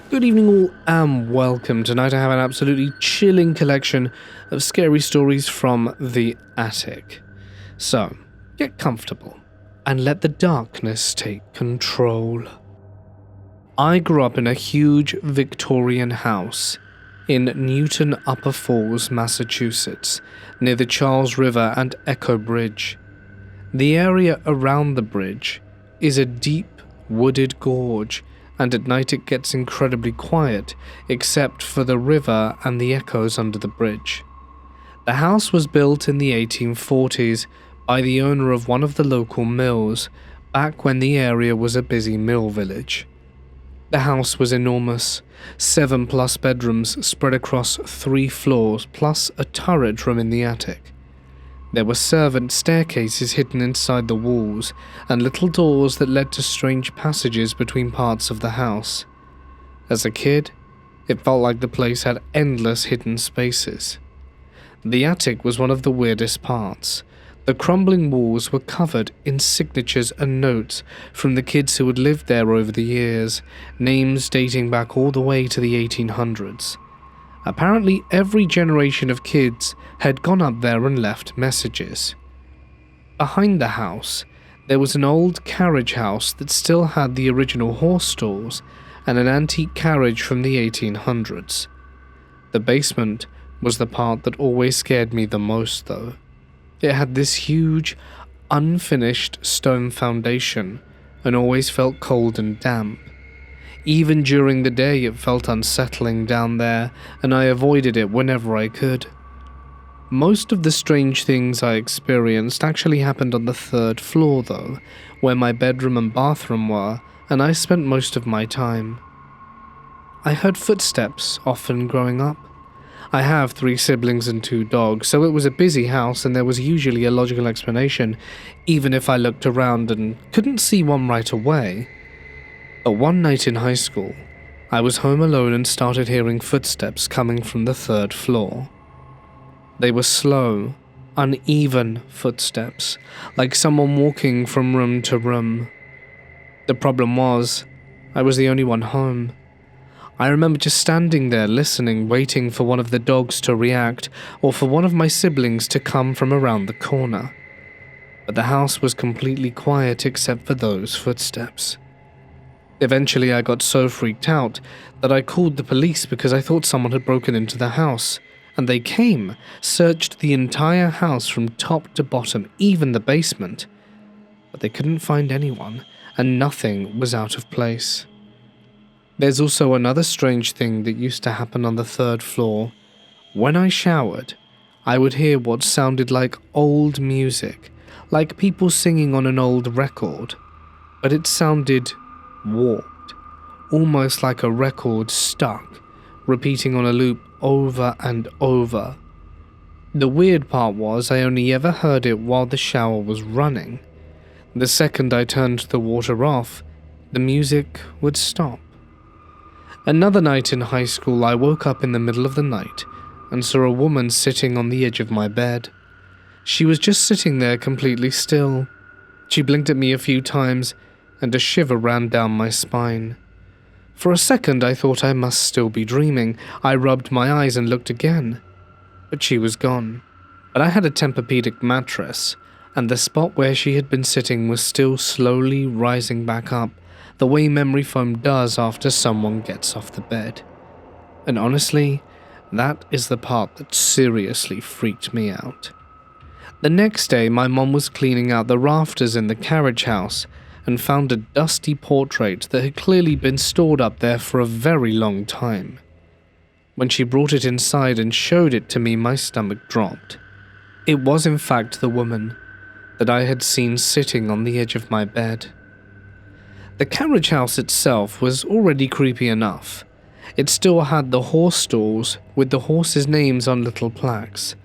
Good evening all and welcome. Tonight I have an absolutely chilling collection of scary stories from the attic. So, get comfortable and let the darkness take control. I grew up in a huge Victorian house in Newton Upper Falls, Massachusetts, near the Charles River and Echo Bridge. The area around the bridge is a deep wooded gorge, and at night it gets incredibly quiet, except for the river and the echoes under the bridge. The house was built in the 1840s by the owner of one of the local mills, back when the area was a busy mill village. The house was enormous, 7+ bedrooms spread across 3 floors, plus a turret room in the attic. There were servant staircases hidden inside the walls, and little doors that led to strange passages between parts of the house. As a kid, it felt like the place had endless hidden spaces. The attic was one of the weirdest parts. The crumbling walls were covered in signatures and notes from the kids who had lived there over the years, names dating back all the way to the 1800s. Apparently, every generation of kids had gone up there and left messages. Behind the house, there was an old carriage house that still had the original horse stalls and an antique carriage from the 1800s. The basement was the part that always scared me the most, though. It had this huge, unfinished stone foundation and always felt cold and damp. Even during the day it felt unsettling down there, and I avoided it whenever I could. Most of the strange things I experienced actually happened on the 3rd floor though, where my bedroom and bathroom were, and I spent most of my time. I heard footsteps often growing up. I have 3 siblings and 2 dogs, so it was a busy house and there was usually a logical explanation, even if I looked around and couldn't see one right away. But one night in high school, I was home alone and started hearing footsteps coming from the 3rd floor. They were slow, uneven footsteps, like someone walking from room to room. The problem was, I was the only one home. I remember just standing there listening, waiting for one of the dogs to react or for one of my siblings to come from around the corner. But the house was completely quiet except for those footsteps. Eventually I got so freaked out that I called the police because I thought someone had broken into the house, and they came, searched the entire house from top to bottom, even the basement. But they couldn't find anyone, and nothing was out of place. There's also another strange thing that used to happen on the 3rd floor. When I showered, I would hear what sounded like old music, like people singing on an old record, but it sounded warped, almost like a record stuck, repeating on a loop over and over. The weird part was I only ever heard it while the shower was running. The second I turned the water off, the music would stop. Another night in high school, I woke up in the middle of the night and saw a woman sitting on the edge of my bed. She was just sitting there completely still. She blinked at me a few times, and a shiver ran down my spine. For a second I thought I must still be dreaming. I rubbed my eyes and looked again, but she was gone. But I had a Tempur-Pedic mattress, and the spot where she had been sitting was still slowly rising back up, the way memory foam does after someone gets off the bed. And honestly, that is the part that seriously freaked me out. The next day my mom was cleaning out the rafters in the carriage house, and found a dusty portrait that had clearly been stored up there for a very long time. When she brought it inside and showed it to me, my stomach dropped. It was in fact the woman that I had seen sitting on the edge of my bed. The carriage house itself was already creepy enough. It still had the horse stalls with the horses' names on little plaques,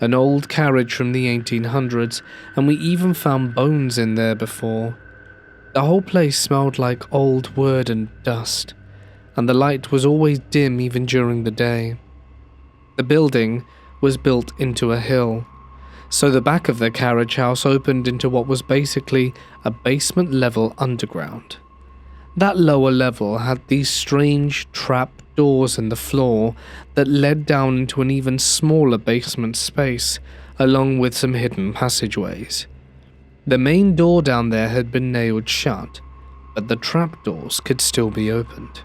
an old carriage from the 1800s, and we even found bones in there before. The whole place smelled like old wood and dust, and the light was always dim even during the day. The building was built into a hill, so the back of the carriage house opened into what was basically a basement level underground. That lower level had these strange trap doors in the floor that led down into an even smaller basement space, along with some hidden passageways. The main door down there had been nailed shut, but the trapdoors could still be opened.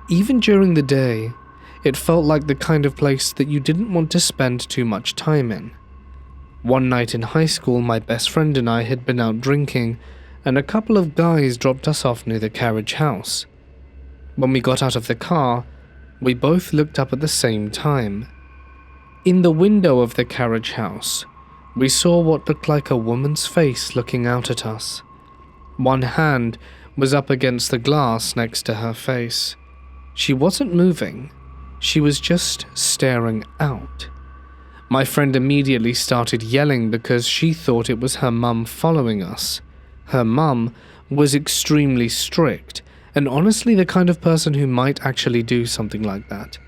Even during the day, it felt like the kind of place that you didn't want to spend too much time in. One night in high school, my best friend and I had been out drinking, and a couple of guys dropped us off near the carriage house. When we got out of the car, we both looked up at the same time. In the window of the carriage house, we saw what looked like a woman's face looking out at us. One hand was up against the glass next to her face. She wasn't moving, she was just staring out. My friend immediately started yelling because she thought it was her mum following us. Her mum was extremely strict, and honestly the kind of person who might actually do something like that.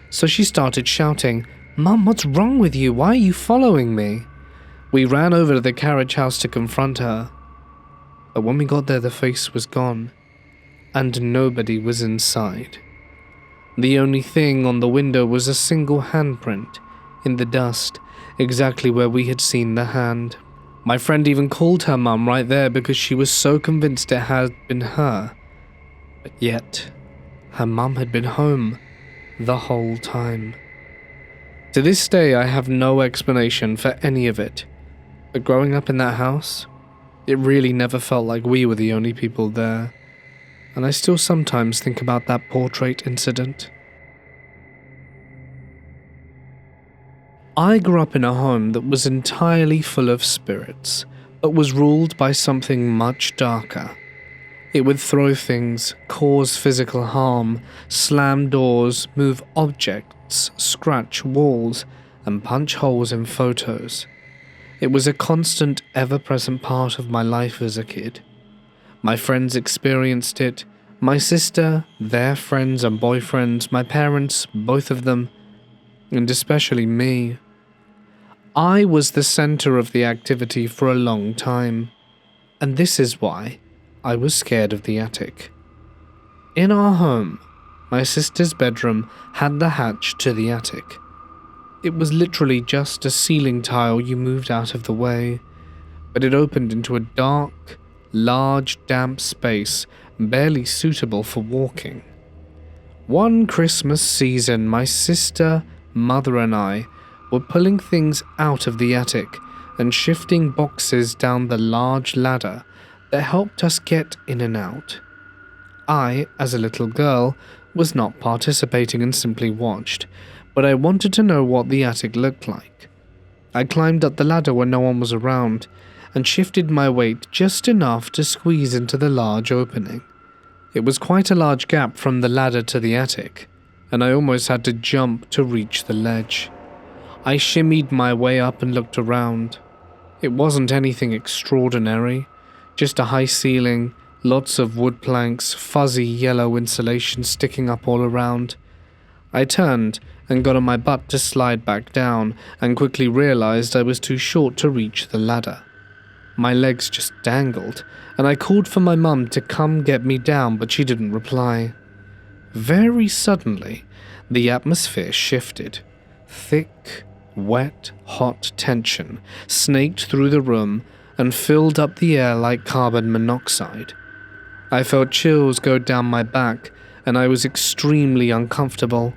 So she started shouting, "Mum, what's wrong with you? Why are you following me?" We ran over to the carriage house to confront her. But when we got there, the face was gone, and nobody was inside. The only thing on the window was a single handprint in the dust, exactly where we had seen the hand. My friend even called her mum right there because she was so convinced it had been her. But yet, her mum had been home the whole time. To this day, I have no explanation for any of it, but growing up in that house, it really never felt like we were the only people there, and I still sometimes think about that portrait incident. I grew up in a home that was entirely full of spirits, but was ruled by something much darker. It would throw things, cause physical harm, slam doors, move objects, scratch walls, and punch holes in photos. It was a constant, ever-present part of my life as a kid. My friends experienced it, my sister, their friends and boyfriends, my parents, both of them, and especially me. I was the center of the activity for a long time, and this is why I was scared of the attic. In our home, my sister's bedroom had the hatch to the attic. It was literally just a ceiling tile you moved out of the way, but it opened into a dark, large, damp space barely suitable for walking. One Christmas season, my sister, mother, and I were pulling things out of the attic and shifting boxes down the large ladder that helped us get in and out. I, as a little girl, was not participating and simply watched, but I wanted to know what the attic looked like. I climbed up the ladder when no one was around and shifted my weight just enough to squeeze into the large opening. It was quite a large gap from the ladder to the attic, and I almost had to jump to reach the ledge. I shimmied my way up and looked around. It wasn't anything extraordinary, just a high ceiling, lots of wood planks, fuzzy yellow insulation sticking up all around. I turned and got on my butt to slide back down and quickly realized I was too short to reach the ladder. My legs just dangled, and I called for my mum to come get me down, but she didn't reply. Very suddenly, the atmosphere shifted. Thick, wet, hot tension snaked through the room and filled up the air like carbon monoxide. I felt chills go down my back, and I was extremely uncomfortable.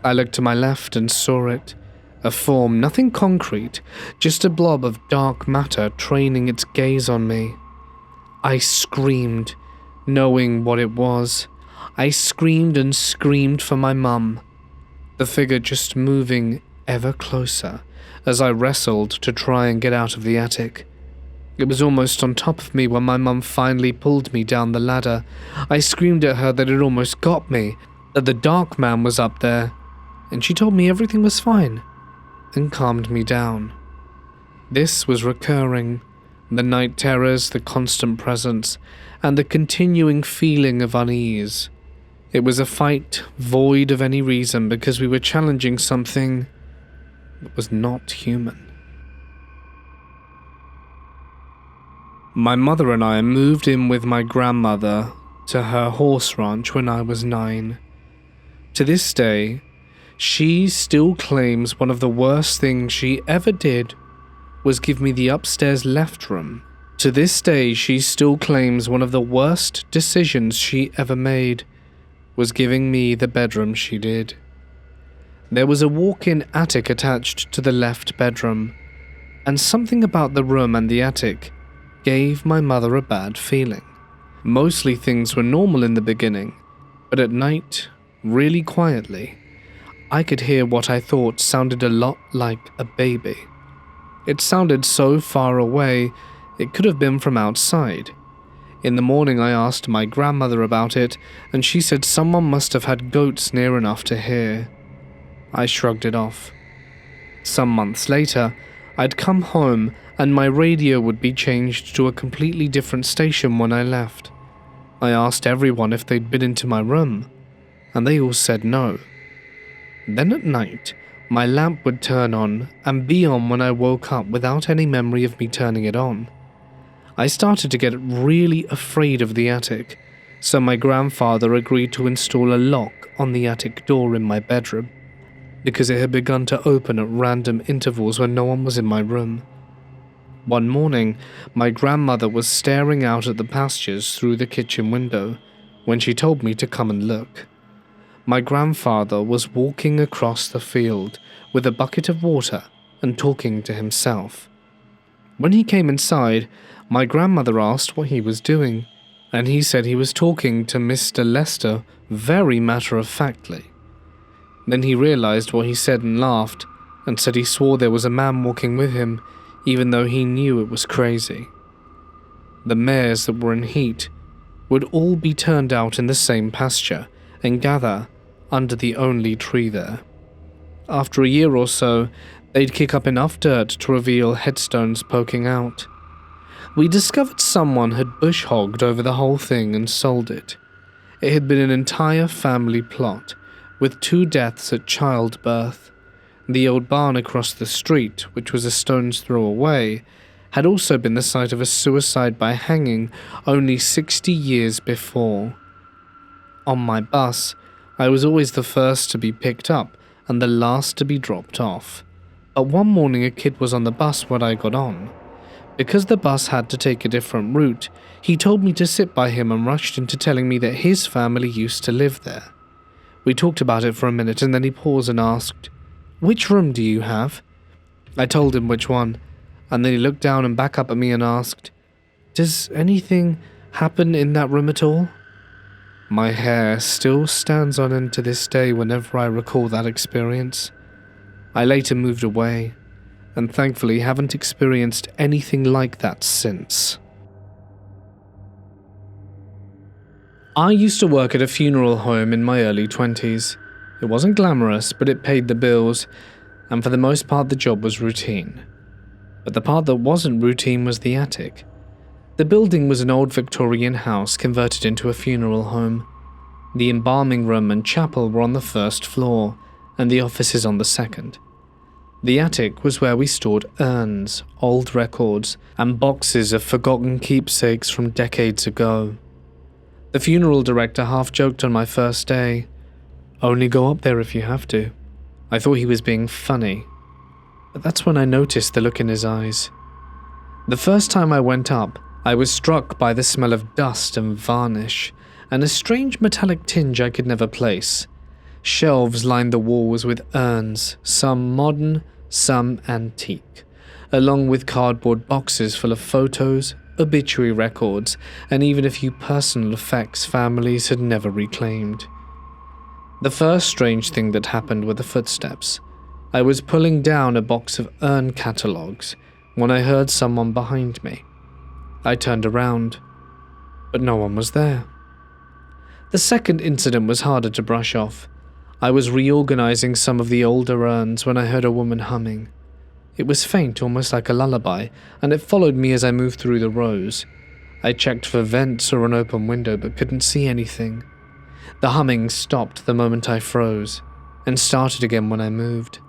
I looked to my left and saw it. A form, nothing concrete, just a blob of dark matter training its gaze on me. I screamed, knowing what it was. I screamed and screamed for my mum. The figure just moving ever closer as I wrestled to try and get out of the attic. It was almost on top of me when my mum finally pulled me down the ladder. I screamed at her that it almost got me, that the dark man was up there, and she told me everything was fine and calmed me down. This was recurring, the night terrors, the constant presence, and the continuing feeling of unease. It was a fight void of any reason because we were challenging something that was not human. My mother and I moved in with my grandmother to her horse ranch when I was 9. To this day, she still claims one of the worst things she ever did was give me the upstairs left room. To this day, she still claims one of the worst decisions she ever made was giving me the bedroom she did. There was a walk-in attic attached to the left bedroom, and something about the room and the attic gave my mother a bad feeling. Mostly things were normal in the beginning, but at night, really quietly, I could hear what I thought sounded a lot like a baby. It sounded so far away, it could have been from outside. In the morning I asked my grandmother about it, and she said someone must have had goats near enough to hear. I shrugged it off. Some months later, I'd come home and my radio would be changed to a completely different station when I left. I asked everyone if they'd been into my room, and they all said no. Then at night, my lamp would turn on and be on when I woke up without any memory of me turning it on. I started to get really afraid of the attic, so my grandfather agreed to install a lock on the attic door in my bedroom, because it had begun to open at random intervals when no one was in my room. One morning, my grandmother was staring out at the pastures through the kitchen window when she told me to come and look. My grandfather was walking across the field with a bucket of water and talking to himself. When he came inside, my grandmother asked what he was doing, and he said he was talking to Mr. Lester very matter-of-factly. Then he realized what he said and laughed, and said he swore there was a man walking with him, even though he knew it was crazy. The mares that were in heat would all be turned out in the same pasture and gather under the only tree there. After a year or so, they'd kick up enough dirt to reveal headstones poking out. We discovered someone had bush-hogged over the whole thing and sold it. It had been an entire family plot, with 2 deaths at childbirth. The old barn across the street, which was a stone's throw away, had also been the site of a suicide by hanging only 60 years before. On my bus, I was always the first to be picked up and the last to be dropped off. But one morning a kid was on the bus when I got on. Because the bus had to take a different route, he told me to sit by him and rushed into telling me that his family used to live there. We talked about it for a minute and then he paused and asked, "Which room do you have?" I told him which one, and then he looked down and back up at me and asked, "Does anything happen in that room at all?" My hair still stands on end to this day whenever I recall that experience. I later moved away, and thankfully haven't experienced anything like that since. I used to work at a funeral home in my early 20s. It wasn't glamorous, but it paid the bills, and for the most part the job was routine. But the part that wasn't routine was the attic. The building was an old Victorian house converted into a funeral home. The embalming room and chapel were on the first floor, and the offices on the second. The attic was where we stored urns, old records, and boxes of forgotten keepsakes from decades ago. The funeral director half joked on my first day, "Only go up there if you have to." I thought he was being funny, but that's when I noticed the look in his eyes. The first time I went up, I was struck by the smell of dust and varnish, and a strange metallic tinge I could never place. Shelves lined the walls with urns, some modern, some antique, along with cardboard boxes full of photos, obituary records, and even a few personal effects families had never reclaimed. The first strange thing that happened were the footsteps. I was pulling down a box of urn catalogues when I heard someone behind me. I turned around, but no one was there. The second incident was harder to brush off. I was reorganizing some of the older urns when I heard a woman humming. It was faint, almost like a lullaby, and it followed me as I moved through the rows. I checked for vents or an open window, but couldn't see anything. The humming stopped the moment I froze, and started again when I moved.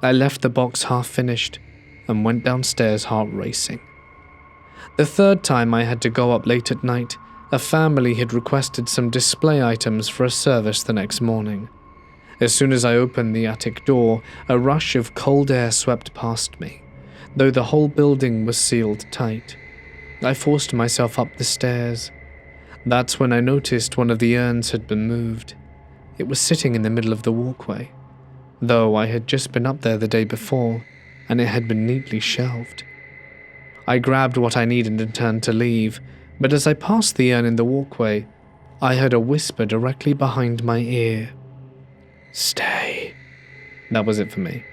I left the box half finished, and went downstairs heart racing. The third time I had to go up late at night, A family had requested some display items for a service the next morning. As soon as I opened the attic door, a rush of cold air swept past me, though the whole building was sealed tight. I forced myself up the stairs. That's when I noticed one of the urns had been moved. It was sitting in the middle of the walkway, though I had just been up there the day before, and it had been neatly shelved. I grabbed what I needed and turned to leave, but as I passed the urn in the walkway, I heard a whisper directly behind my ear. "Stay." That was it for me.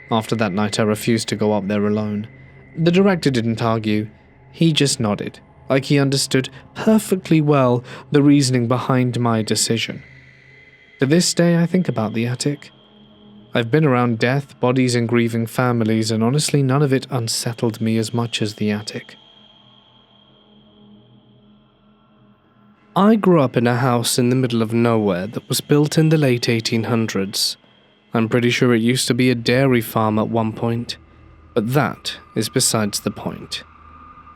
After that night, I refused to go up there alone. The director didn't argue. He just nodded, like he understood perfectly well the reasoning behind my decision. To this day, I think about the attic. I've been around death, bodies, and grieving families, and honestly, none of it unsettled me as much as the attic. I grew up in a house in the middle of nowhere that was built in the late 1800s. I'm pretty sure it used to be a dairy farm at one point, but that is besides the point.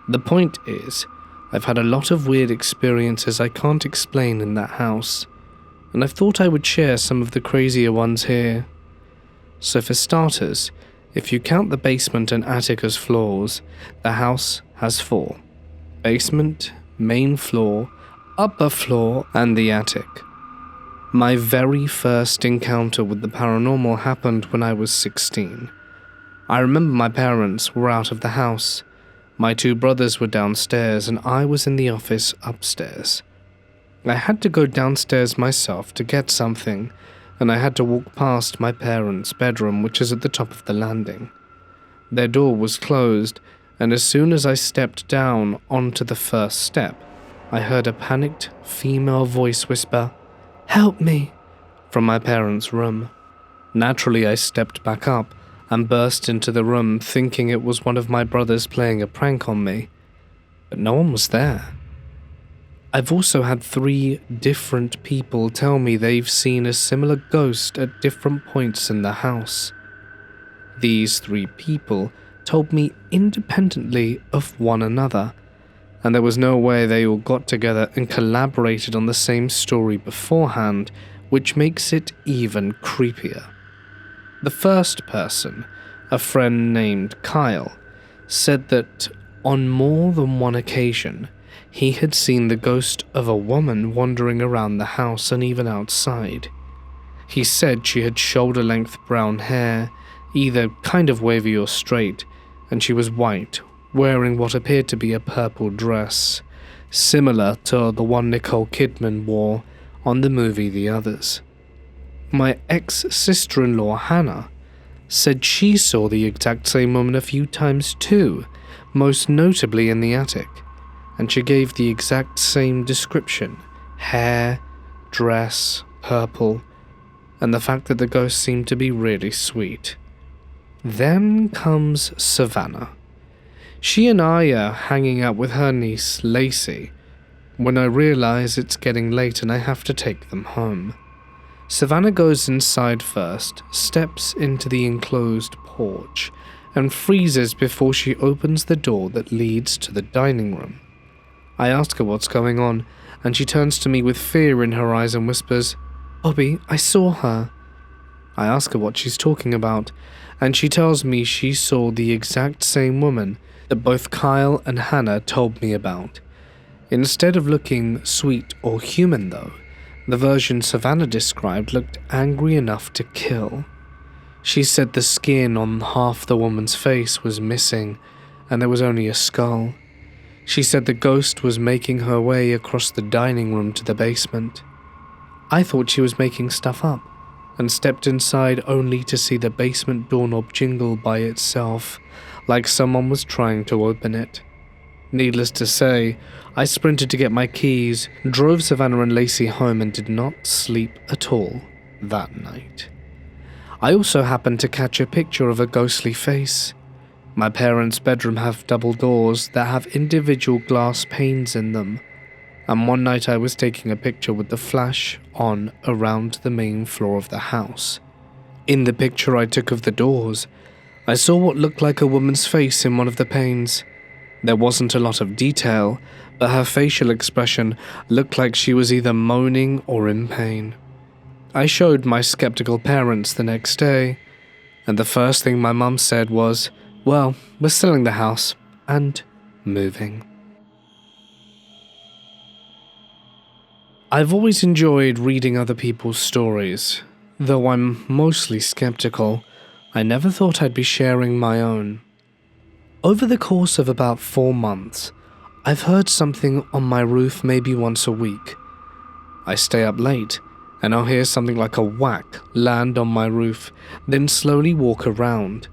The point is, I've had a lot of weird experiences I can't explain in that house, and I thought I would share some of the crazier ones here. So for starters, if you count the basement and attic as floors, the house has 4. Basement, main floor, upper floor, and the attic. My very first encounter with the paranormal happened when I was 16. I remember my parents were out of the house. My 2 brothers were downstairs and I was in the office upstairs. I had to go downstairs myself to get something, and I had to walk past my parents' bedroom, which is at the top of the landing. Their door was closed, and as soon as I stepped down onto the first step, I heard a panicked female voice whisper, "Help me," from my parents' room. Naturally, I stepped back up and burst into the room thinking it was one of my brothers playing a prank on me, but no one was there. I've also had 3 different people tell me they've seen a similar ghost at different points in the house. These 3 people told me independently of one another, and there was no way they all got together and collaborated on the same story beforehand, which makes it even creepier. The first person, a friend named Kyle, said that on more than one occasion, he had seen the ghost of a woman wandering around the house and even outside. He said she had shoulder-length brown hair, either kind of wavy or straight, and she was white, wearing what appeared to be a purple dress, similar to the one Nicole Kidman wore on the movie The Others. My ex-sister-in-law Hannah said she saw the exact same woman a few times too, most notably in the attic, and she gave the exact same description: hair, dress, purple, and the fact that the ghost seemed to be really sweet. Then comes Savannah. She and I are hanging out with her niece, Lacey, when I realize it's getting late and I have to take them home. Savannah goes inside first, steps into the enclosed porch, and freezes before she opens the door that leads to the dining room. I ask her what's going on, and she turns to me with fear in her eyes and whispers, "Bobby, I saw her." I ask her what she's talking about, and she tells me she saw the exact same woman that both Kyle and Hannah told me about. Instead of looking sweet or human though, the version Savannah described looked angry enough to kill. She said the skin on half the woman's face was missing, and there was only a skull. She said the ghost was making her way across the dining room to the basement. I thought she was making stuff up, and stepped inside only to see the basement doorknob jingle by itself, like someone was trying to open it. Needless to say, I sprinted to get my keys, drove Savannah and Lacey home, and did not sleep at all that night. I also happened to catch a picture of a ghostly face. My parents' bedroom have double doors that have individual glass panes in them, and one night I was taking a picture with the flash on around the main floor of the house. In the picture I took of the doors, I saw what looked like a woman's face in one of the panes. There wasn't a lot of detail, but her facial expression looked like she was either moaning or in pain. I showed my skeptical parents the next day, and the first thing my mum said was, "Well, we're selling the house and moving." I've always enjoyed reading other people's stories. Though I'm mostly skeptical, I never thought I'd be sharing my own. Over the course of about 4 months, I've heard something on my roof maybe once a week. I stay up late, and I'll hear something like a whack land on my roof, then slowly walk around.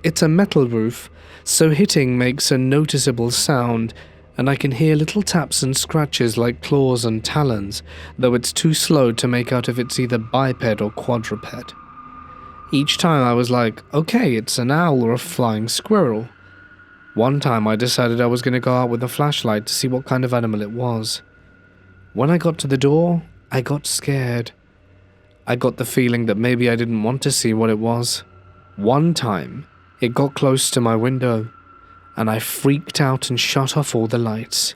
It's a metal roof, so hitting makes a noticeable sound, and I can hear little taps and scratches like claws and talons, though it's too slow to make out if it's either biped or quadruped. Each time I was like, okay, it's an owl or a flying squirrel. One time I decided I was going to go out with a flashlight to see what kind of animal it was. When I got to the door, I got scared. I got the feeling that maybe I didn't want to see what it was. One time, it got close to my window, and I freaked out and shut off all the lights.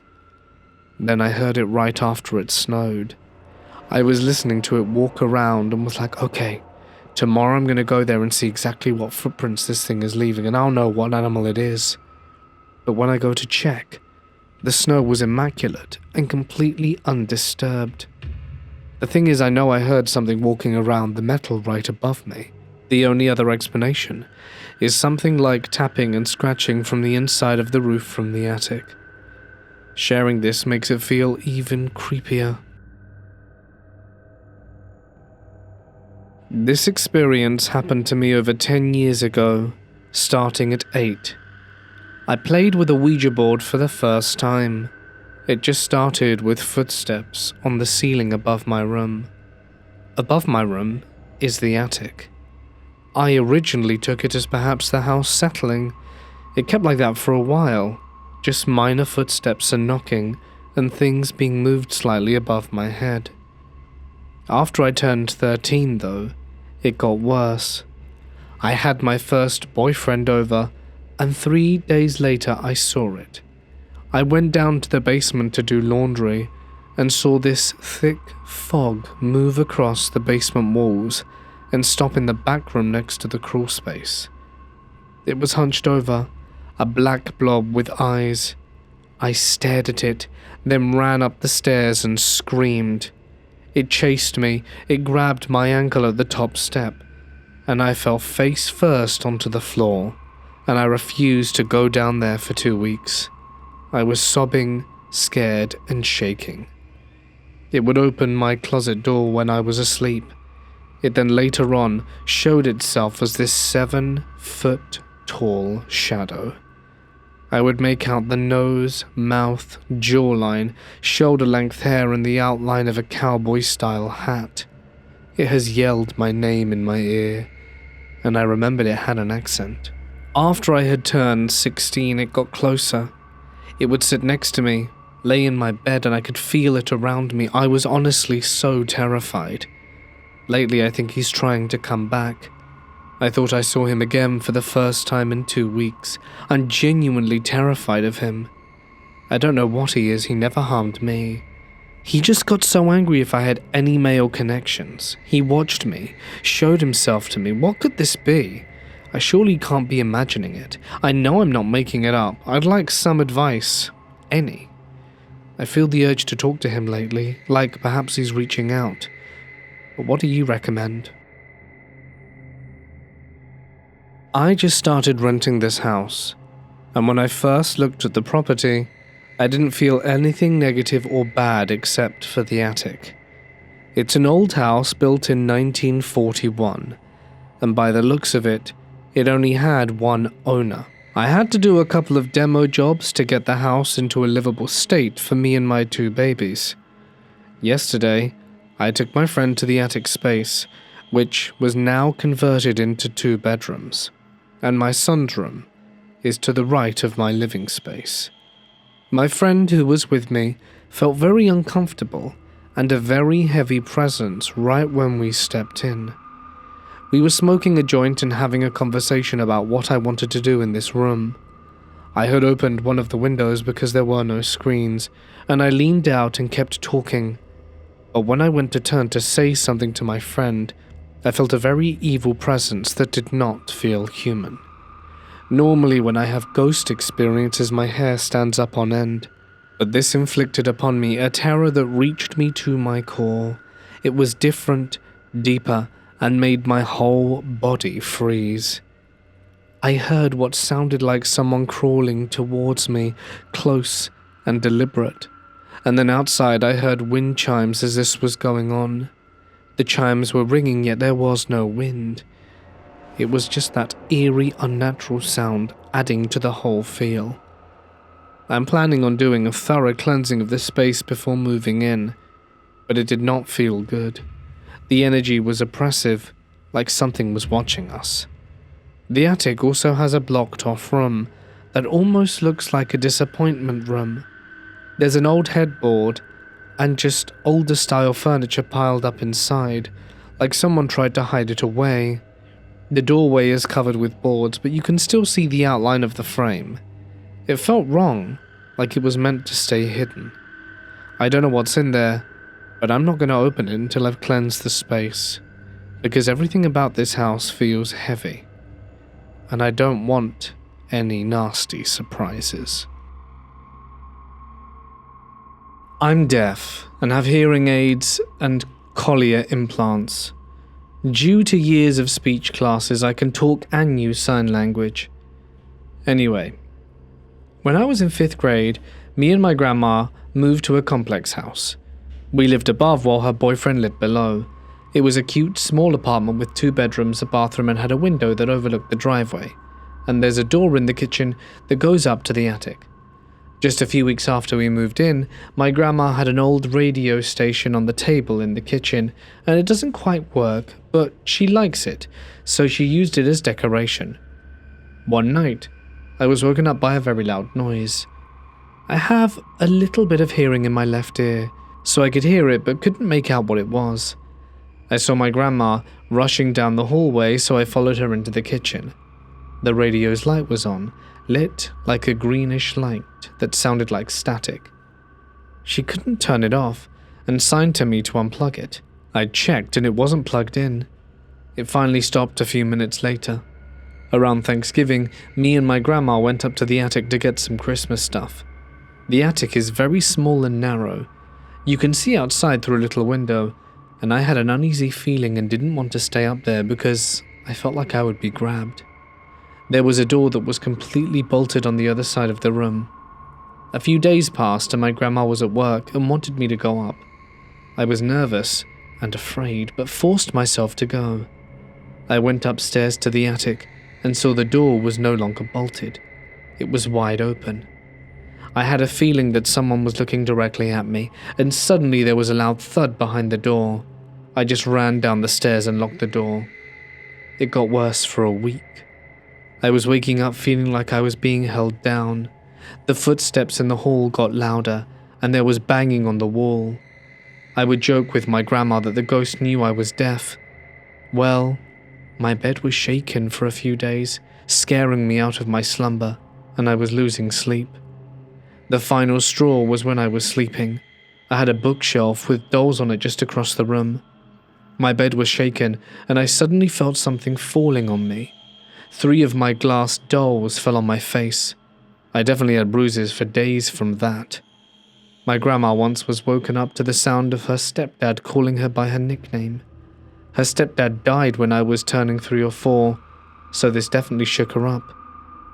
Then I heard it right after it snowed. I was listening to it walk around and was like, okay, tomorrow I'm going to go there and see exactly what footprints this thing is leaving, and I'll know what animal it is. But when I go to check, the snow was immaculate and completely undisturbed. The thing is, I know I heard something walking around the metal right above me. The only other explanation is something like tapping and scratching from the inside of the roof from the attic. Sharing this makes it feel even creepier. This experience happened to me over 10 years ago, starting at 8. I played with a Ouija board for the first time. It just started with footsteps on the ceiling above my room. Above my room is the attic. I originally took it as perhaps the house settling. It kept like that for a while, just minor footsteps and knocking, and things being moved slightly above my head. After I turned 13 though, it got worse. I had my first boyfriend over, and 3 days later I saw it. I went down to the basement to do laundry, and saw this thick fog move across the basement walls and stop in the back room next to the crawl space. It was hunched over, a black blob with eyes. I stared at it, then ran up the stairs and screamed. It chased me, it grabbed my ankle at the top step, and I fell face first onto the floor, and I refused to go down there for 2 weeks. I was sobbing, scared, and shaking. It would open my closet door when I was asleep. It then later on showed itself as this 7-foot-tall shadow. I would make out the nose, mouth, jawline, shoulder-length hair, and the outline of a cowboy-style hat. It has yelled my name in my ear, and I remembered it had an accent. After I had turned 16, it got closer. It would sit next to me, lay in my bed, and I could feel it around me. I was honestly so terrified. Lately, I think he's trying to come back. I thought I saw him again for the first time in 2 weeks. I'm genuinely terrified of him. I don't know what he is, he never harmed me. He just got so angry if I had any male connections. He watched me, showed himself to me. What could this be? I surely can't be imagining it. I know I'm not making it up. I'd like some advice. Any. I feel the urge to talk to him lately, like perhaps he's reaching out. But what do you recommend? I just started renting this house, and when I first looked at the property, I didn't feel anything negative or bad except for the attic. It's an old house built in 1941, and by the looks of it, it only had one owner. I had to do a couple of demo jobs to get the house into a livable state for me and my 2 babies. Yesterday, I took my friend to the attic space, which was now converted into 2 bedrooms, and my son's room is to the right of my living space. My friend who was with me felt very uncomfortable and a very heavy presence right when we stepped in. We were smoking a joint and having a conversation about what I wanted to do in this room. I had opened one of the windows because there were no screens, and I leaned out and kept talking. But when I went to turn to say something to my friend, I felt a very evil presence that did not feel human. Normally when I have ghost experiences, my hair stands up on end, but this inflicted upon me a terror that reached me to my core. It was different, deeper, and made my whole body freeze. I heard what sounded like someone crawling towards me, close and deliberate. And then outside I heard wind chimes as this was going on. The chimes were ringing, yet there was no wind. It was just that eerie, unnatural sound adding to the whole feel. I'm planning on doing a thorough cleansing of this space before moving in, but it did not feel good. The energy was oppressive, like something was watching us. The attic also has a blocked-off room that almost looks like a disappointment room. There's an old headboard and just older-style furniture piled up inside, like someone tried to hide it away. The doorway is covered with boards, but you can still see the outline of the frame. It felt wrong, like it was meant to stay hidden. I don't know what's in there, but I'm not going to open it until I've cleansed the space, because everything about this house feels heavy. And I don't want any nasty surprises. I'm deaf and have hearing aids and cochlear implants. Due to years of speech classes, I can talk and use sign language. Anyway, when I was in 5th grade, me and my grandma moved to a complex house. We lived above while her boyfriend lived below. It was a cute, small apartment with 2 bedrooms, a bathroom, and had a window that overlooked the driveway. And there's a door in the kitchen that goes up to the attic. Just a few weeks after we moved in, my grandma had an old radio station on the table in the kitchen, and it doesn't quite work, but she likes it, so she used it as decoration. One night, I was woken up by a very loud noise. I have a little bit of hearing in my left ear, so I could hear it but couldn't make out what it was. I saw my grandma rushing down the hallway, so I followed her into the kitchen. The radio's light was on, lit like a greenish light that sounded like static. She couldn't turn it off and signed to me to unplug it. I checked and it wasn't plugged in. It finally stopped a few minutes later. Around Thanksgiving, me and my grandma went up to the attic to get some Christmas stuff. The attic is very small and narrow. You can see outside through a little window, and I had an uneasy feeling and didn't want to stay up there because I felt like I would be grabbed. There was a door that was completely bolted on the other side of the room. A few days passed and my grandma was at work and wanted me to go up. I was nervous and afraid, but forced myself to go. I went upstairs to the attic and saw the door was no longer bolted. It was wide open. I had a feeling that someone was looking directly at me, and suddenly there was a loud thud behind the door. I just ran down the stairs and locked the door. It got worse for a week. I was waking up feeling like I was being held down. The footsteps in the hall got louder, and there was banging on the wall. I would joke with my grandma that the ghost knew I was deaf. Well, my bed was shaken for a few days, scaring me out of my slumber, and I was losing sleep. The final straw was when I was sleeping. I had a bookshelf with dolls on it just across the room. My bed was shaken, and I suddenly felt something falling on me. 3 of my glass dolls fell on my face. I definitely had bruises for days from that. My grandma once was woken up to the sound of her stepdad calling her by her nickname. Her stepdad died when I was turning 3 or 4, so this definitely shook her up,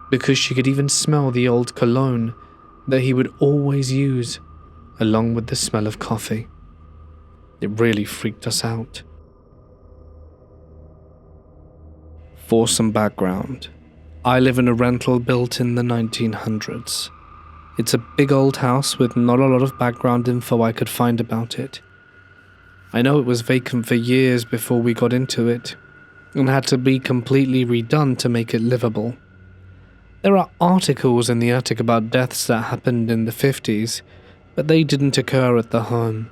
because she could even smell the old cologne that he would always use, along with the smell of coffee. It really freaked us out. For some background, I live in a rental built in the 1900s. It's a big old house with not a lot of background info I could find about it. I know it was vacant for years before we got into it, and had to be completely redone to make it livable. There are articles in the attic about deaths that happened in the 50s, but they didn't occur at the home.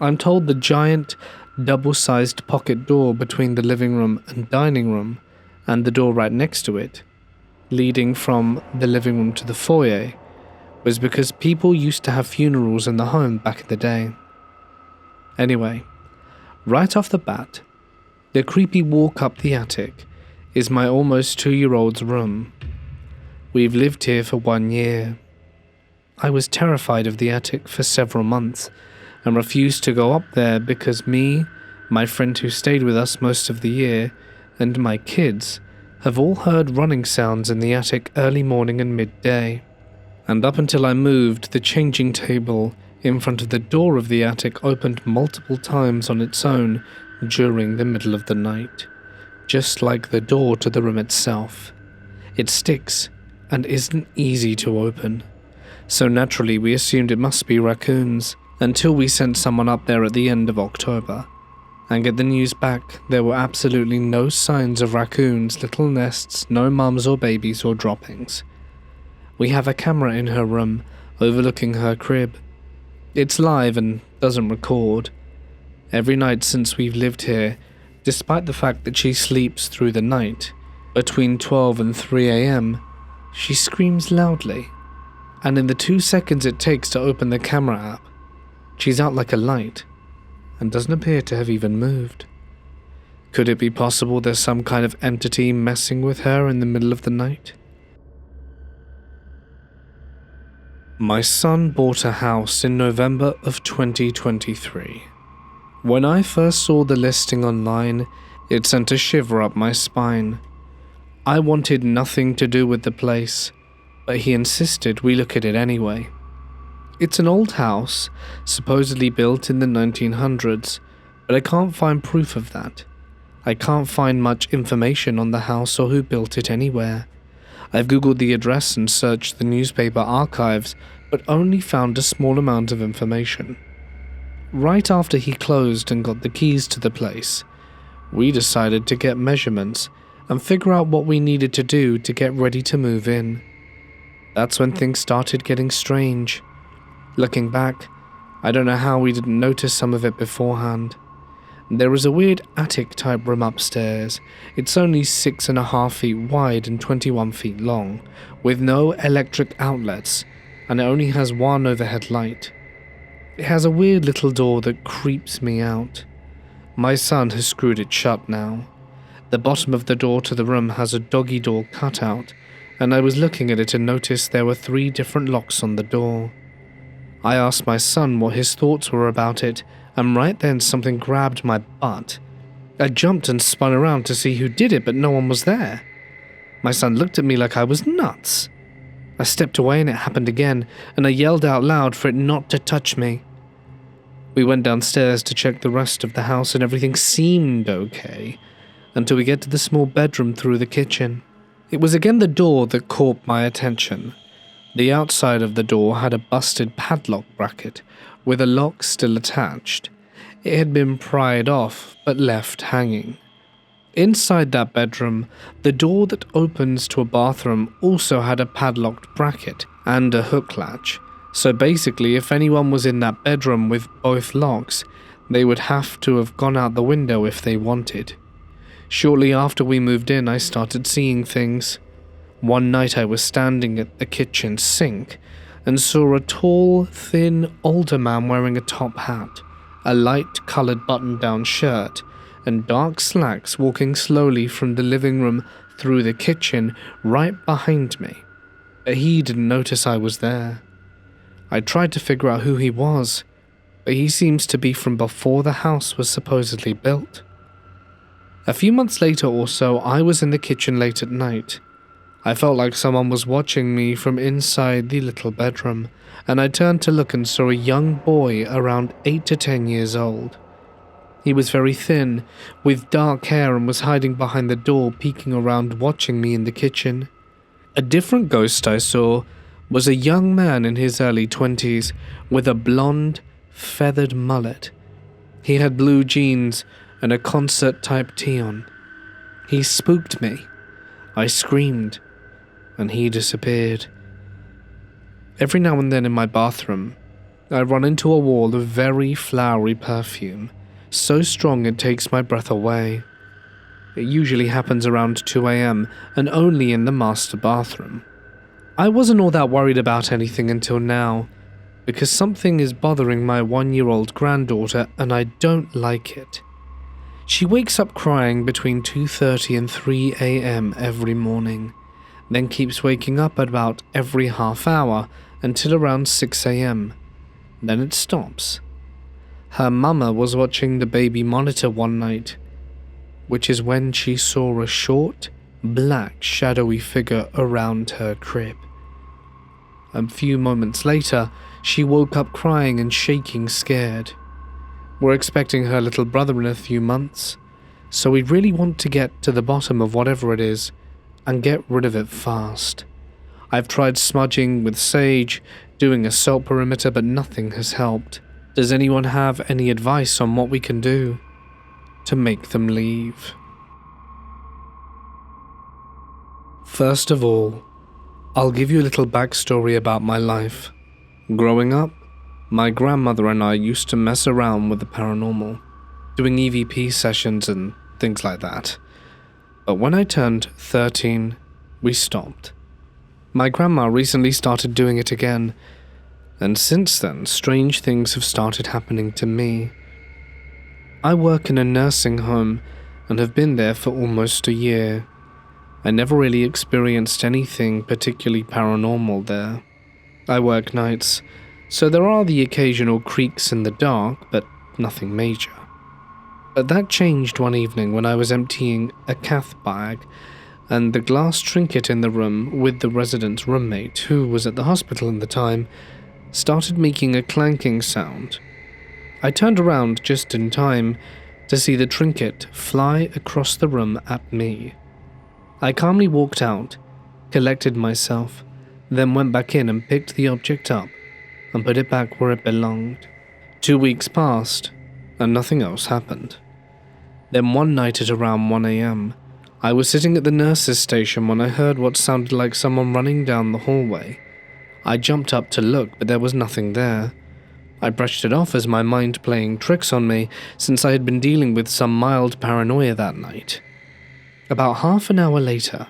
I'm told the giant, double-sized pocket door between the living room and dining room, and the door right next to it, leading from the living room to the foyer was because people used to have funerals in the home back in the day. Anyway, right off the bat, the creepy walk up the attic is my almost 2-year-old's room. We've lived here for 1 year. I was terrified of the attic for several months and refused to go up there because me, my friend who stayed with us most of the year, and my kids have all heard running sounds in the attic early morning and midday. And up until I moved, the changing table in front of the door of the attic opened multiple times on its own during the middle of the night, just like the door to the room itself. It sticks and isn't easy to open, so naturally we assumed it must be raccoons until we sent someone up there at the end of October and get the news back there were absolutely no signs of raccoons, little nests, no mums or babies or droppings. We have a camera in her room overlooking her crib. It's live and doesn't record. Every night since we've lived here, despite the fact that she sleeps through the night, between 12 and 3 a.m, she screams loudly, and in the 2 seconds it takes to open the camera app, she's out like a light and doesn't appear to have even moved. Could it be possible there's some kind of entity messing with her in the middle of the night? My son bought a house in November of 2023. When I first saw the listing online, it sent a shiver up my spine. I wanted nothing to do with the place, but he insisted we look at it anyway. It's an old house, supposedly built in the 1900s, but I can't find proof of that. I can't find much information on the house or who built it anywhere. I've googled the address and searched the newspaper archives, but only found a small amount of information. Right after he closed and got the keys to the place, we decided to get measurements and figure out what we needed to do to get ready to move in. That's when things started getting strange. Looking back, I don't know how we didn't notice some of it beforehand. There is a weird attic-type room upstairs. It's only 6.5 feet wide and 21 feet long, with no electric outlets, and it only has one overhead light. It has a weird little door that creeps me out. My son has screwed it shut now. The bottom of the door to the room has a doggy door cutout, and I was looking at it and noticed there were 3 different locks on the door. I asked my son what his thoughts were about it, and right then something grabbed my butt. I jumped and spun around to see who did it, but no one was there. My son looked at me like I was nuts. I stepped away and it happened again, and I yelled out loud for it not to touch me. We went downstairs to check the rest of the house and everything seemed okay, until we get to the small bedroom through the kitchen. It was again the door that caught my attention. The outside of the door had a busted padlock bracket, with a lock still attached. It had been pried off, but left hanging. Inside that bedroom, the door that opens to a bathroom also had a padlocked bracket and a hook latch, so basically if anyone was in that bedroom with both locks, they would have to have gone out the window if they wanted. Shortly after we moved in, I started seeing things. One night I was standing at the kitchen sink and saw a tall, thin, older man wearing a top hat, a light-coloured button-down shirt, and dark slacks walking slowly from the living room through the kitchen right behind me. But he didn't notice I was there. I tried to figure out who he was, but he seems to be from before the house was supposedly built. A few months later or so, I was in the kitchen late at night. I felt like someone was watching me from inside the little bedroom, and I turned to look and saw a young boy around 8 to 10 years old. He was very thin, with dark hair, and was hiding behind the door, peeking around watching me in the kitchen. A different ghost I saw was a young man in his early 20s, with a blonde, feathered mullet. He had blue jeans and a concert-type tee on. He spooked me. I screamed, and he disappeared. Every now and then in my bathroom, I run into a wall of very flowery perfume, so strong it takes my breath away. It usually happens around 2 a.m. and only in the master bathroom. I wasn't all that worried about anything until now, because something is bothering my 1-year-old granddaughter and I don't like it. She wakes up crying between 2:30 and 3 a.m. every morning, then keeps waking up at about every half hour until around 6 a.m. Then it stops. Her mama was watching the baby monitor one night, which is when she saw a short, black, shadowy figure around her crib. A few moments later, she woke up crying and shaking, scared. We're expecting her little brother in a few months, so we really want to get to the bottom of whatever it is and get rid of it fast. I've tried smudging with sage, doing a salt perimeter, but nothing has helped. Does anyone have any advice on what we can do to make them leave? First of all, I'll give you a little backstory about my life. Growing up, my grandmother and I used to mess around with the paranormal, doing EVP sessions and things like that. But when I turned 13, we stopped. My grandma recently started doing it again, and since then, strange things have started happening to me. I work in a nursing home and have been there for almost a year. I never really experienced anything particularly paranormal there. I work nights, so there are the occasional creaks in the dark, but nothing major. But that changed one evening when I was emptying a cath bag, and the glass trinket in the room with the resident's roommate, who was at the hospital at the time, started making a clanking sound. I turned around just in time to see the trinket fly across the room at me. I calmly walked out, collected myself, then went back in and picked the object up and put it back where it belonged. 2 weeks passed, and nothing else happened. Then one night at around 1 a.m., I was sitting at the nurse's station when I heard what sounded like someone running down the hallway. I jumped up to look, but there was nothing there. I brushed it off as my mind playing tricks on me, since I had been dealing with some mild paranoia that night. About half an hour later,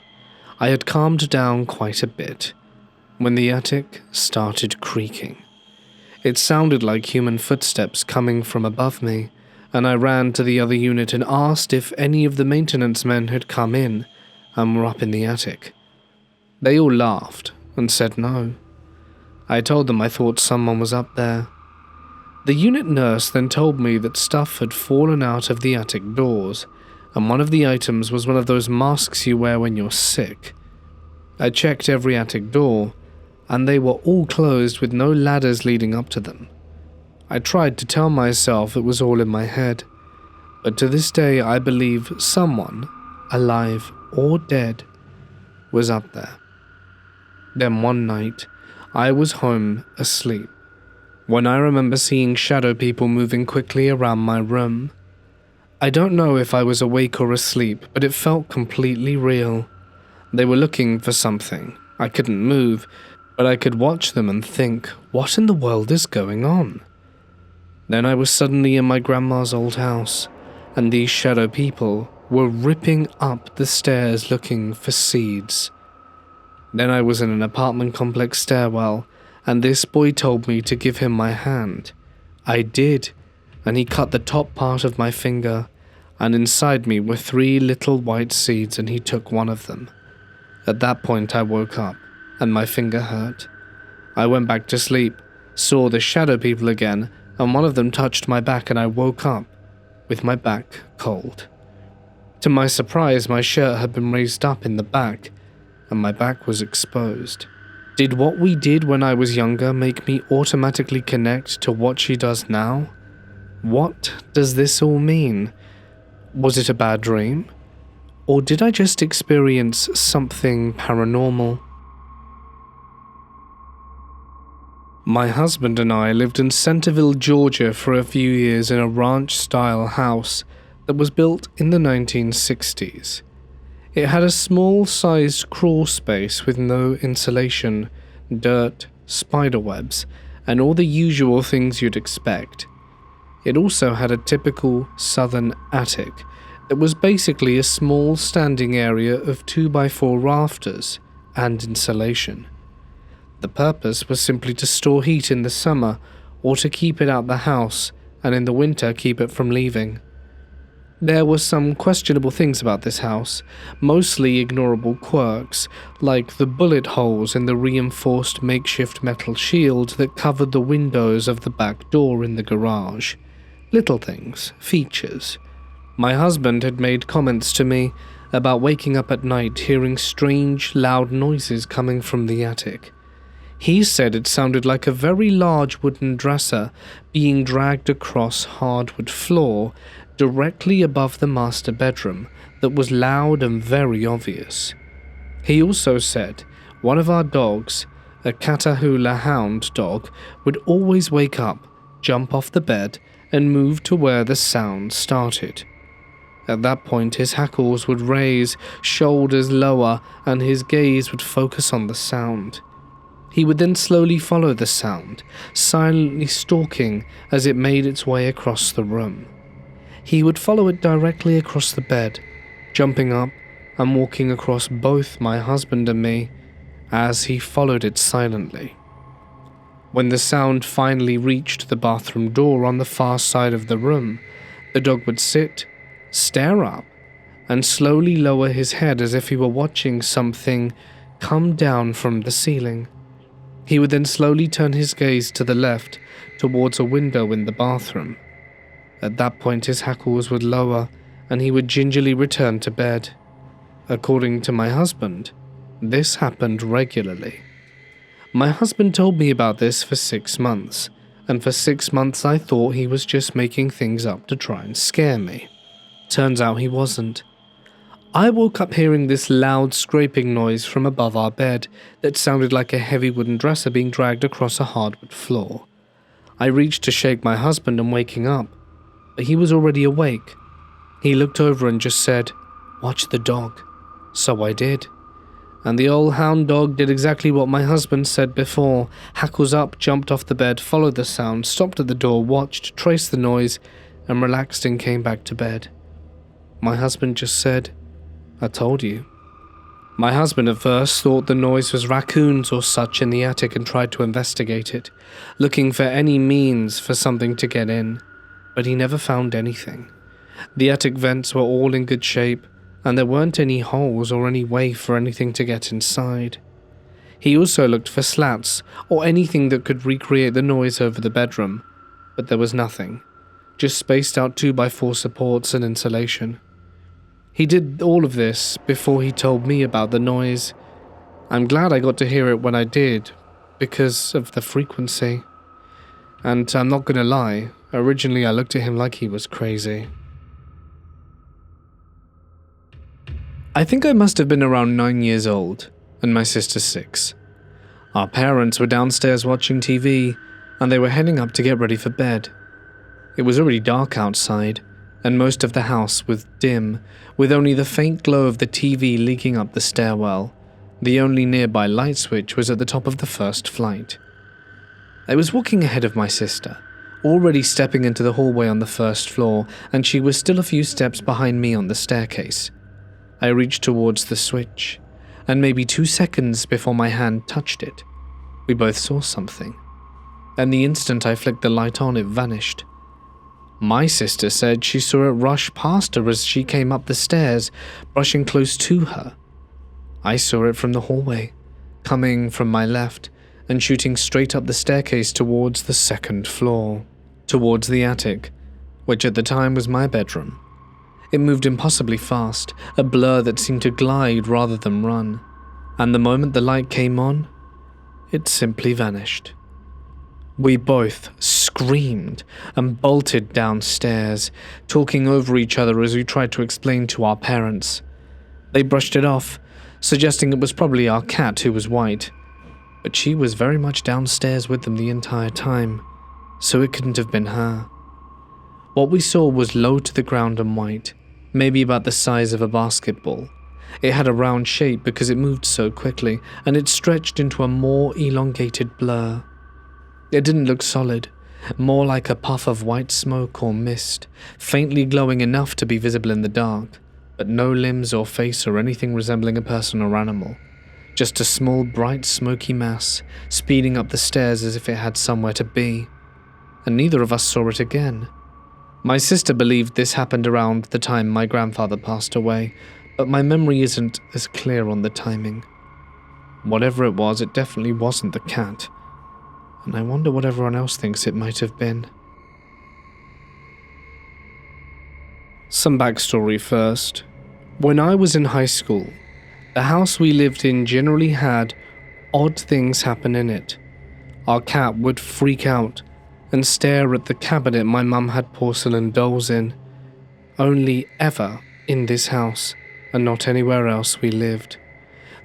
I had calmed down quite a bit when the attic started creaking. It sounded like human footsteps coming from above me, and I ran to the other unit and asked if any of the maintenance men had come in and were up in the attic. They all laughed and said no. I told them I thought someone was up there. The unit nurse then told me that stuff had fallen out of the attic doors, and one of the items was one of those masks you wear when you're sick. I checked every attic door, and they were all closed with no ladders leading up to them. I tried to tell myself it was all in my head, but to this day I believe someone, alive or dead, was up there. Then one night, I was home asleep, when I remember seeing shadow people moving quickly around my room. I don't know if I was awake or asleep, but it felt completely real. They were looking for something. I couldn't move, but I could watch them and think, what in the world is going on? Then I was suddenly in my grandma's old house, and these shadow people were ripping up the stairs looking for seeds. Then I was in an apartment complex stairwell, and this boy told me to give him my hand. I did, and he cut the top part of my finger, and inside me were 3 little white seeds, and he took one of them. At that point I woke up, and my finger hurt. I went back to sleep, saw the shadow people again, and one of them touched my back, and I woke up with my back cold. To my surprise, my shirt had been raised up in the back, and my back was exposed. Did what we did when I was younger make me automatically connect to what she does now? What does this all mean? Was it a bad dream? Or did I just experience something paranormal? My husband and I lived in Centerville, Georgia for a few years in a ranch-style house that was built in the 1960s. It had a small-sized crawl space with no insulation, dirt, spiderwebs, and all the usual things you'd expect. It also had a typical southern attic It was basically a small standing area of 2x4 rafters and insulation. The purpose was simply to store heat in the summer or to keep it out the house, and in the winter keep it from leaving. There were some questionable things about this house, mostly ignorable quirks, like the bullet holes in the reinforced makeshift metal shield that covered the windows of the back door in the garage. Little things, features. My husband had made comments to me about waking up at night hearing strange, loud noises coming from the attic. He said it sounded like a very large wooden dresser being dragged across hardwood floor directly above the master bedroom that was loud and very obvious. He also said one of our dogs, a Catahoula hound dog, would always wake up, jump off the bed, and move to where the sound started. At that point, his hackles would raise, shoulders lower, and his gaze would focus on the sound. He would then slowly follow the sound, silently stalking as it made its way across the room. He would follow it directly across the bed, jumping up and walking across both my husband and me as he followed it silently. When the sound finally reached the bathroom door on the far side of the room, the dog would sit, stare up, and slowly lower his head as if he were watching something come down from the ceiling. He would then slowly turn his gaze to the left, towards a window in the bathroom. At that point, his hackles would lower, and he would gingerly return to bed. According to my husband, this happened regularly. My husband told me about this for 6 months, and for 6 months I thought he was just making things up to try and scare me. Turns out he wasn't. I woke up hearing this loud scraping noise from above our bed that sounded like a heavy wooden dresser being dragged across a hardwood floor. I reached to shake my husband and waking up, but he was already awake. He looked over and just said, "Watch the dog." So I did. And the old hound dog did exactly what my husband said before, hackles up, jumped off the bed, followed the sound, stopped at the door, watched, traced the noise, and relaxed and came back to bed. My husband just said, "I told you." My husband at first thought the noise was raccoons or such in the attic and tried to investigate it, looking for any means for something to get in, but he never found anything. The attic vents were all in good shape, and there weren't any holes or any way for anything to get inside. He also looked for slats or anything that could recreate the noise over the bedroom, but there was nothing, just spaced out 2x4 supports and insulation. He did all of this before he told me about the noise. I'm glad I got to hear it when I did, because of the frequency. And I'm not gonna lie, originally I looked at him like he was crazy. I think I must have been around 9 years old, and my sister 6. Our parents were downstairs watching TV, and they were heading up to get ready for bed. It was already dark outside, and most of the house was dim, with only the faint glow of the TV leaking up the stairwell. The only nearby light switch was at the top of the first flight. I was walking ahead of my sister, already stepping into the hallway on the first floor, and she was still a few steps behind me on the staircase. I reached towards the switch, and maybe 2 seconds before my hand touched it, we both saw something. And the instant I flicked the light on, it vanished. My sister said she saw it rush past her as she came up the stairs, brushing close to her. I saw it from the hallway, coming from my left and shooting straight up the staircase towards the second floor, towards the attic, which at the time was my bedroom. It moved impossibly fast, a blur that seemed to glide rather than run, and the moment the light came on, it simply vanished. We both screamed and bolted downstairs, talking over each other as we tried to explain to our parents. They brushed it off, suggesting it was probably our cat who was white, but she was very much downstairs with them the entire time, so it couldn't have been her. What we saw was low to the ground and white, maybe about the size of a basketball. It had a round shape because it moved so quickly, and it stretched into a more elongated blur. It didn't look solid, more like a puff of white smoke or mist, faintly glowing enough to be visible in the dark, but no limbs or face or anything resembling a person or animal. Just a small, bright, smoky mass, speeding up the stairs as if it had somewhere to be. And neither of us saw it again. My sister believed this happened around the time my grandfather passed away, but my memory isn't as clear on the timing. Whatever it was, it definitely wasn't the cat, and I wonder what everyone else thinks it might have been. Some backstory first. When I was in high school, the house we lived in generally had odd things happen in it. Our cat would freak out and stare at the cabinet my mum had porcelain dolls in. Only ever in this house, and not anywhere else we lived.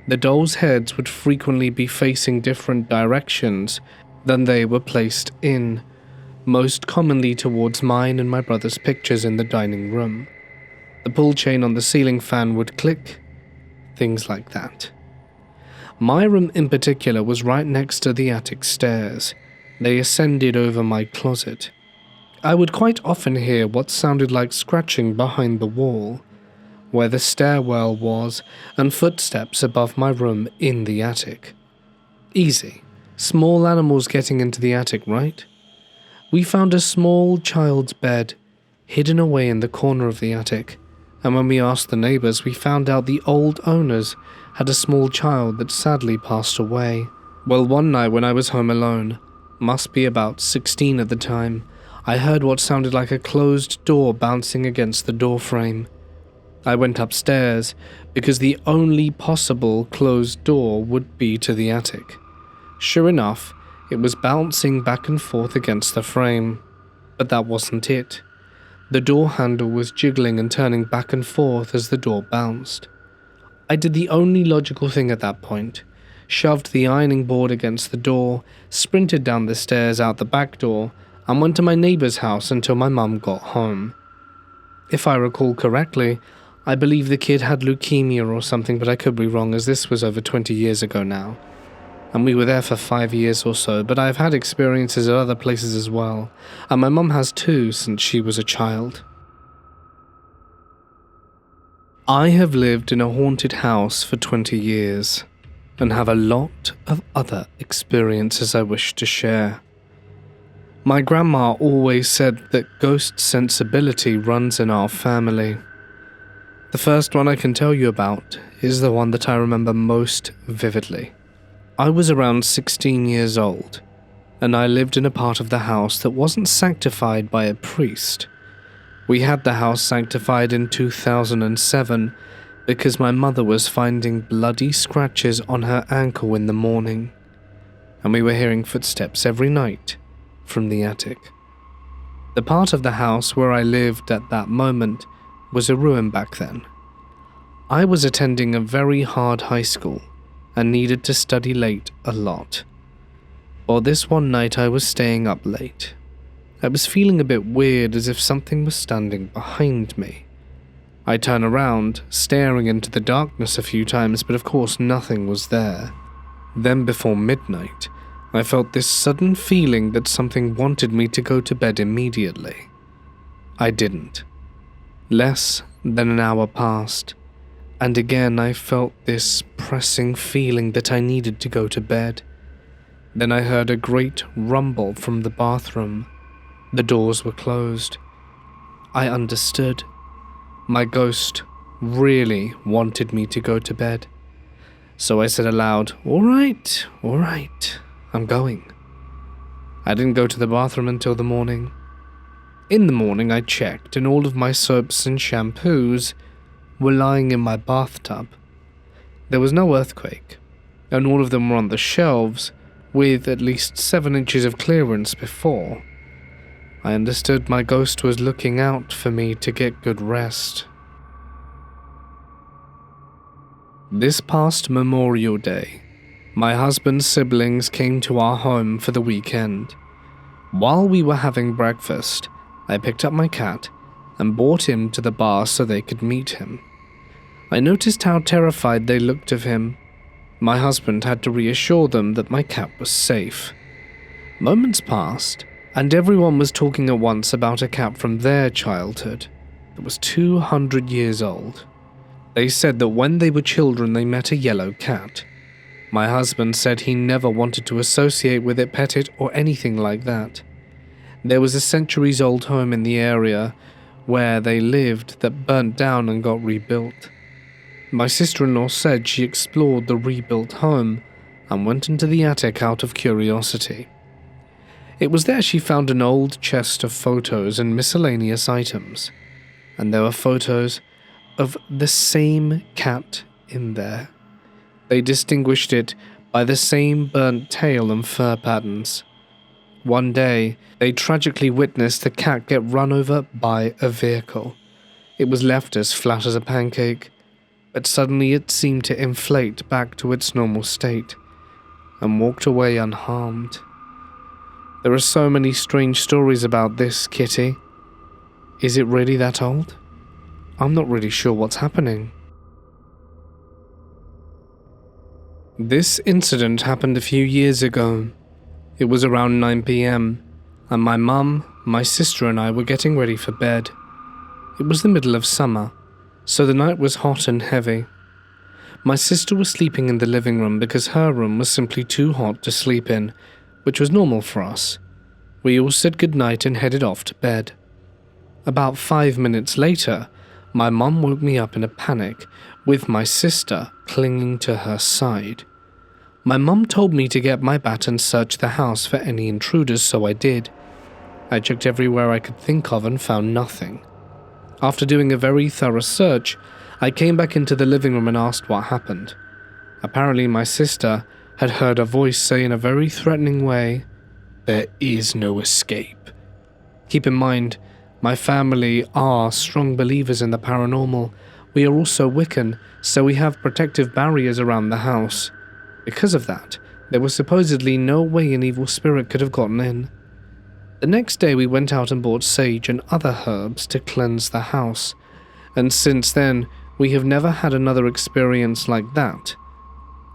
The dolls' heads would frequently be facing different directions than they were placed in, most commonly towards mine and my brother's pictures in the dining room. The pull chain on the ceiling fan would click, things like that. My room in particular was right next to the attic stairs. They ascended over my closet. I would quite often hear what sounded like scratching behind the wall, where the stairwell was, and footsteps above my room in the attic. Easy. Small animals getting into the attic, right? We found a small child's bed hidden away in the corner of the attic, and when we asked the neighbors, we found out the old owners had a small child that sadly passed away. Well, one night when I was home alone, must be about 16 at the time, I heard what sounded like a closed door bouncing against the door frame. I went upstairs because the only possible closed door would be to the attic. Sure enough, it was bouncing back and forth against the frame. But that wasn't it. The door handle was jiggling and turning back and forth as the door bounced. I did the only logical thing at that point. Shoved the ironing board against the door, sprinted down the stairs out the back door, and went to my neighbor's house until my mum got home. If I recall correctly, I believe the kid had leukemia or something, but I could be wrong as this was over 20 years ago now. And we were there for 5 years or so, but I've had experiences at other places as well, and my mum has too since she was a child. I have lived in a haunted house for 20 years, and have a lot of other experiences I wish to share. My grandma always said that ghost sensibility runs in our family. The first one I can tell you about is the one that I remember most vividly. I was around 16 years old, and I lived in a part of the house that wasn't sanctified by a priest. We had the house sanctified in 2007 because my mother was finding bloody scratches on her ankle in the morning, and we were hearing footsteps every night from the attic. The part of the house where I lived at that moment was a ruin back then. I was attending a very hard high school and needed to study late a lot. Well, this one night I was staying up late. I was feeling a bit weird, as if something was standing behind me. I turned around, staring into the darkness a few times, but of course nothing was there. Then before midnight, I felt this sudden feeling that something wanted me to go to bed immediately. I didn't. Less than an hour passed, and again I felt this pressing feeling that I needed to go to bed. Then I heard a great rumble from the bathroom. The doors were closed. I understood. My ghost really wanted me to go to bed. So I said aloud, all right, I'm going. I didn't go to the bathroom until the morning. In the morning I checked, and all of my soaps and shampoos were lying in my bathtub. There was no earthquake, and all of them were on the shelves with at least 7 inches of clearance before. I understood my ghost was looking out for me to get good rest. This past Memorial Day, my husband's siblings came to our home for the weekend. While we were having breakfast, I picked up my cat and brought him to the bar so they could meet him. I noticed how terrified they looked of him. My husband had to reassure them that my cat was safe. Moments passed, and everyone was talking at once about a cat from their childhood that was 200 years old. They said that when they were children they met a yellow cat. My husband said he never wanted to associate with it, pet it, or anything like that. There was a centuries-old home in the area where they lived that burnt down and got rebuilt. My sister-in-law said she explored the rebuilt home and went into the attic out of curiosity. It was there she found an old chest of photos and miscellaneous items, and there were photos of the same cat in there. They distinguished it by the same burnt tail and fur patterns. One day, they tragically witnessed the cat get run over by a vehicle. It was left as flat as a pancake, but suddenly it seemed to inflate back to its normal state and walked away unharmed. There are so many strange stories about this kitty. Is it really that old? I'm not really sure what's happening. This incident happened a few years ago. It was around 9 p.m, and my mum, my sister and I were getting ready for bed. It was the middle of summer, so the night was hot and heavy. My sister was sleeping in the living room because her room was simply too hot to sleep in, which was normal for us. We all said goodnight and headed off to bed. About 5 minutes later, my mum woke me up in a panic, with my sister clinging to her side. My mum told me to get my bat and search the house for any intruders, so I did. I checked everywhere I could think of and found nothing. After doing a very thorough search, I came back into the living room and asked what happened. Apparently my sister had heard a voice say in a very threatening way, "There is no escape." Keep in mind, my family are strong believers in the paranormal. We are also Wiccan, so we have protective barriers around the house. Because of that, there was supposedly no way an evil spirit could have gotten in. The next day we went out and bought sage and other herbs to cleanse the house, and since then we have never had another experience like that.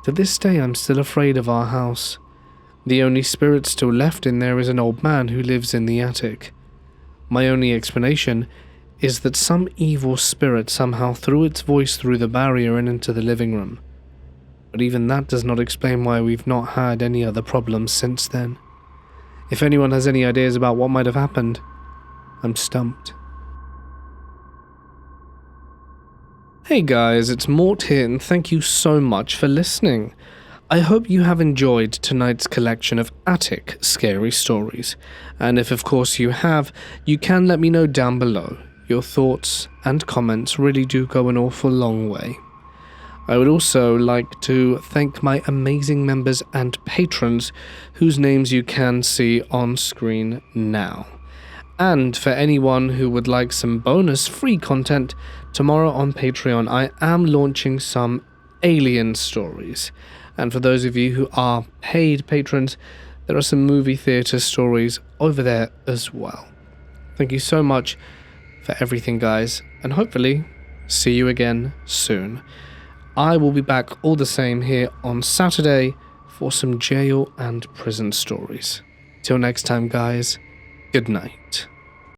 To this day I'm still afraid of our house. The only spirit still left in there is an old man who lives in the attic. My only explanation is that some evil spirit somehow threw its voice through the barrier and into the living room. But even that does not explain why we've not had any other problems since then. If anyone has any ideas about what might have happened, I'm stumped. Hey guys, it's Mort here and thank you so much for listening. I hope you have enjoyed tonight's collection of attic scary stories, and if of course you have, you can let me know down below. Your thoughts and comments really do go an awful long way. I would also like to thank my amazing members and patrons whose names you can see on screen now. And for anyone who would like some bonus free content, tomorrow on Patreon I am launching some alien stories. And for those of you who are paid patrons, there are some movie theatre stories over there as well. Thank you so much for everything guys, and hopefully see you again soon. I will be back all the same here on Saturday for some jail and prison stories. Till next time guys, good night.